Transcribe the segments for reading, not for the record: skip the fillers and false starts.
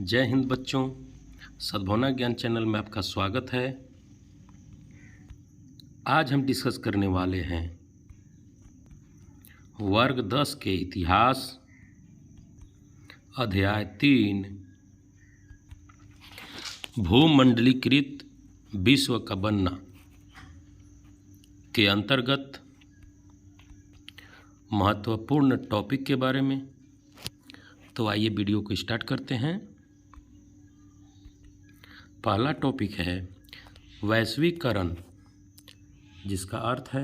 जय हिंद बच्चों, सद्भावना ज्ञान चैनल में आपका स्वागत है। आज हम डिस्कस करने वाले हैं वर्ग 10 के इतिहास, अध्याय 3 भूमंडलीकृत विश्व का बनना के अंतर्गत महत्वपूर्ण टॉपिक के बारे में। तो आइए वीडियो को स्टार्ट करते हैं। पहला टॉपिक है वैश्वीकरण, जिसका अर्थ है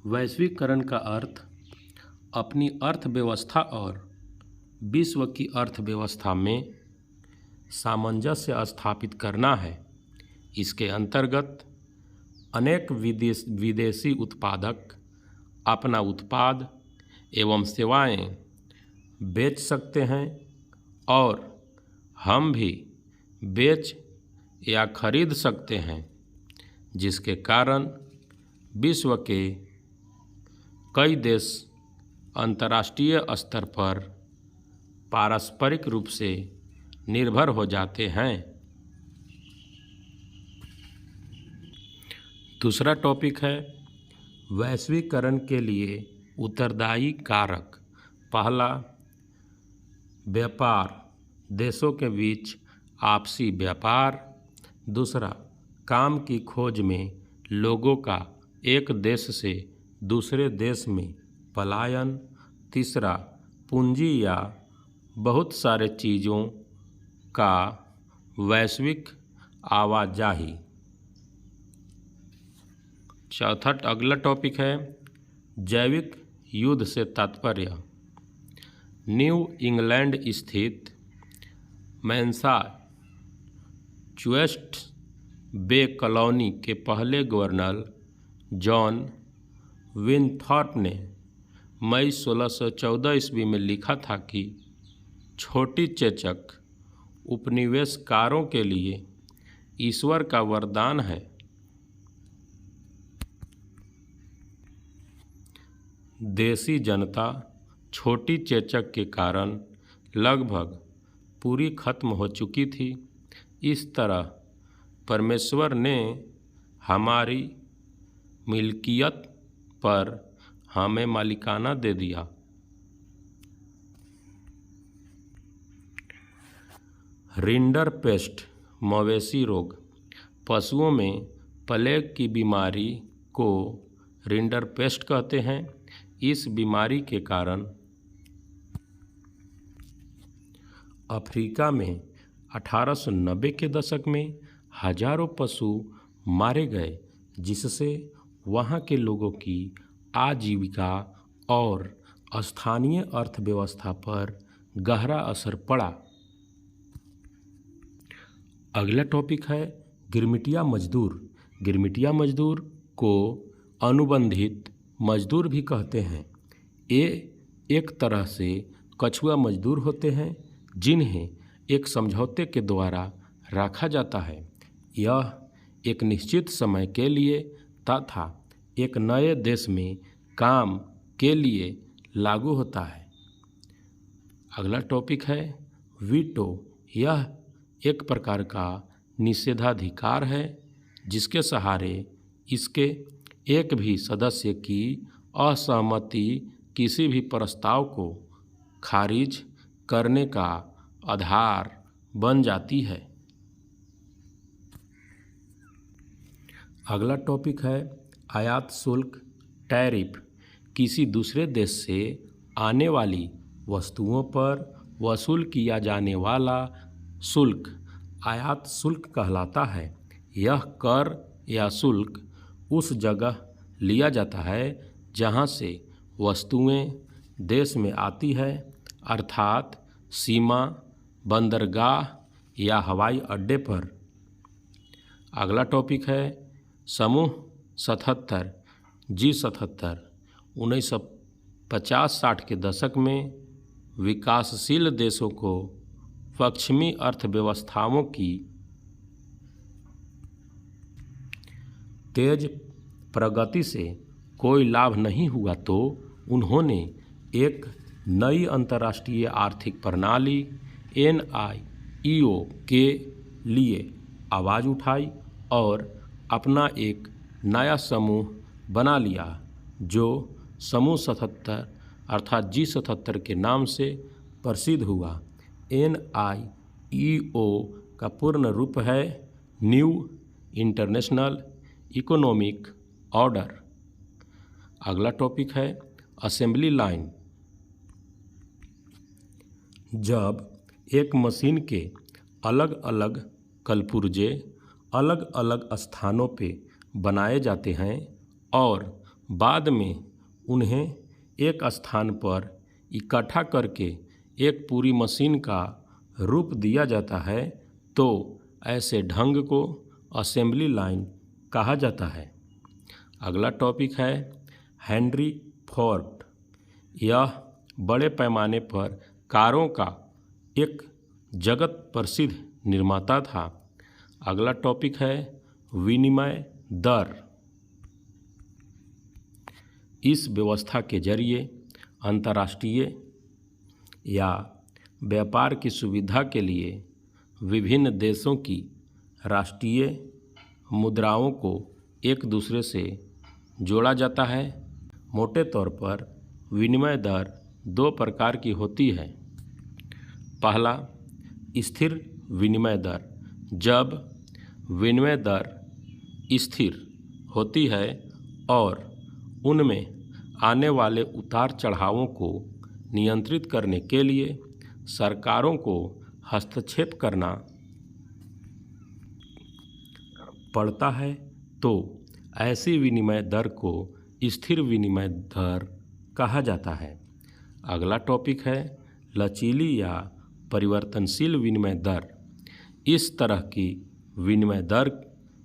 वैश्वीकरण का अर्थ अपनी अर्थव्यवस्था और विश्व की अर्थव्यवस्था में सामंजस्य स्थापित करना है। इसके अंतर्गत अनेक विदेशी उत्पादक अपना उत्पाद एवं सेवाएं बेच सकते हैं और हम भी बेच या खरीद सकते हैं, जिसके कारण विश्व के कई देश अंतर्राष्ट्रीय स्तर पर पारस्परिक रूप से निर्भर हो जाते हैं। दूसरा टॉपिक है वैश्वीकरण के लिए उत्तरदायी कारक। पहला, व्यापार, देशों के बीच आपसी व्यापार। दूसरा, काम की खोज में लोगों का एक देश से दूसरे देश में पलायन। तीसरा, पूंजी या बहुत सारे चीज़ों का वैश्विक आवाजाही। चौथा अगला टॉपिक है जैविक युद्ध से तात्पर्य। न्यू इंग्लैंड स्थित मैसाचुसेट्स बे कॉलोनी के पहले गवर्नर जॉन विनथॉर्प ने मई 1614 ईस्वी में लिखा था कि छोटी चेचक उपनिवेशकारों के लिए ईश्वर का वरदान है। देशी जनता छोटी चेचक के कारण लगभग पूरी खत्म हो चुकी थी। इस तरह परमेश्वर ने हमारी मिल्कियत पर हमें मालिकाना दे दिया। रिंडरपेस्ट मवेशी रोग। पशुओं में प्लेग की बीमारी को रिंडरपेस्ट कहते हैं। इस बीमारी के कारण अफ्रीका में 1890 के दशक में हजारों पशु मारे गए, जिससे वहाँ के लोगों की आजीविका और स्थानीय अर्थव्यवस्था पर गहरा असर पड़ा। अगला टॉपिक है गिरमिटिया मजदूर। गिरमिटिया मजदूर को अनुबंधित मजदूर भी कहते हैं। ये एक तरह से कछुआ मजदूर होते हैं, जिन्हें एक समझौते के द्वारा रखा जाता है। यह एक निश्चित समय के लिए तथा एक नए देश में काम के लिए लागू होता है। अगला टॉपिक है वीटो। यह एक प्रकार का निषेधाधिकार है, जिसके सहारे इसके एक भी सदस्य की असहमति किसी भी प्रस्ताव को खारिज करने का आधार बन जाती है। अगला टॉपिक है आयात शुल्क, टैरिफ। किसी दूसरे देश से आने वाली वस्तुओं पर वसूल किया जाने वाला शुल्क आयात शुल्क कहलाता है। यह कर या शुल्क उस जगह लिया जाता है जहाँ से वस्तुएं देश में आती है, अर्थात सीमा, बंदरगाह या हवाई अड्डे पर। अगला टॉपिक है समूह 77 G77। 1950-60 के दशक में विकासशील देशों को पश्चिमी अर्थव्यवस्थाओं की तेज प्रगति से कोई लाभ नहीं हुआ, तो उन्होंने एक नई अंतर्राष्ट्रीय आर्थिक प्रणाली ईओ के लिए आवाज़ उठाई और अपना एक नया समूह बना लिया जो समूह 77 अर्थात G77 के नाम से प्रसिद्ध हुआ। NIEO का पूर्ण रूप है न्यू इंटरनेशनल इकोनॉमिक ऑर्डर। अगला टॉपिक है असेंबली लाइन। जब एक मशीन के अलग अलग कलपुर्जे अलग अलग स्थानों पे बनाए जाते हैं और बाद में उन्हें एक स्थान पर इकट्ठा करके एक पूरी मशीन का रूप दिया जाता है तो ऐसे ढंग को असेंबली लाइन कहा जाता है। अगला टॉपिक है हेनरी फोर्ड। यह बड़े पैमाने पर कारों का एक जगत प्रसिद्ध निर्माता था। अगला टॉपिक है विनिमय दर। इस व्यवस्था के जरिए अंतर्राष्ट्रीय या व्यापार की सुविधा के लिए विभिन्न देशों की राष्ट्रीय मुद्राओं को एक दूसरे से जोड़ा जाता है। मोटे तौर पर विनिमय दर दो प्रकार की होती है। पहला स्थिर विनिमय दर। जब विनिमय दर स्थिर होती है और उनमें आने वाले उतार चढ़ावों को नियंत्रित करने के लिए सरकारों को हस्तक्षेप करना पड़ता है तो ऐसी विनिमय दर को स्थिर विनिमय दर कहा जाता है। अगला टॉपिक है लचीली या परिवर्तनशील विनिमय दर। इस तरह की विनिमय दर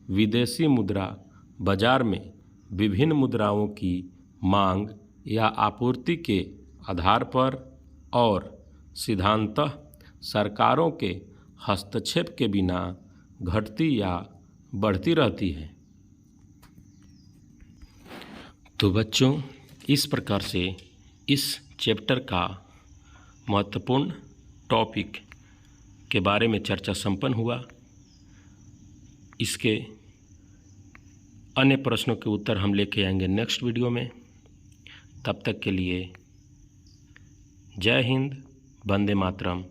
विदेशी मुद्रा बाजार में विभिन्न मुद्राओं की मांग या आपूर्ति के आधार पर और सिद्धांततः सरकारों के हस्तक्षेप के बिना घटती या बढ़ती रहती है। तो बच्चों, इस प्रकार से इस चैप्टर का महत्वपूर्ण टॉपिक के बारे में चर्चा संपन्न हुआ। इसके अन्य प्रश्नों के उत्तर हम लेके आएंगे नेक्स्ट वीडियो में। तब तक के लिए जय हिंद, वंदे मातरम।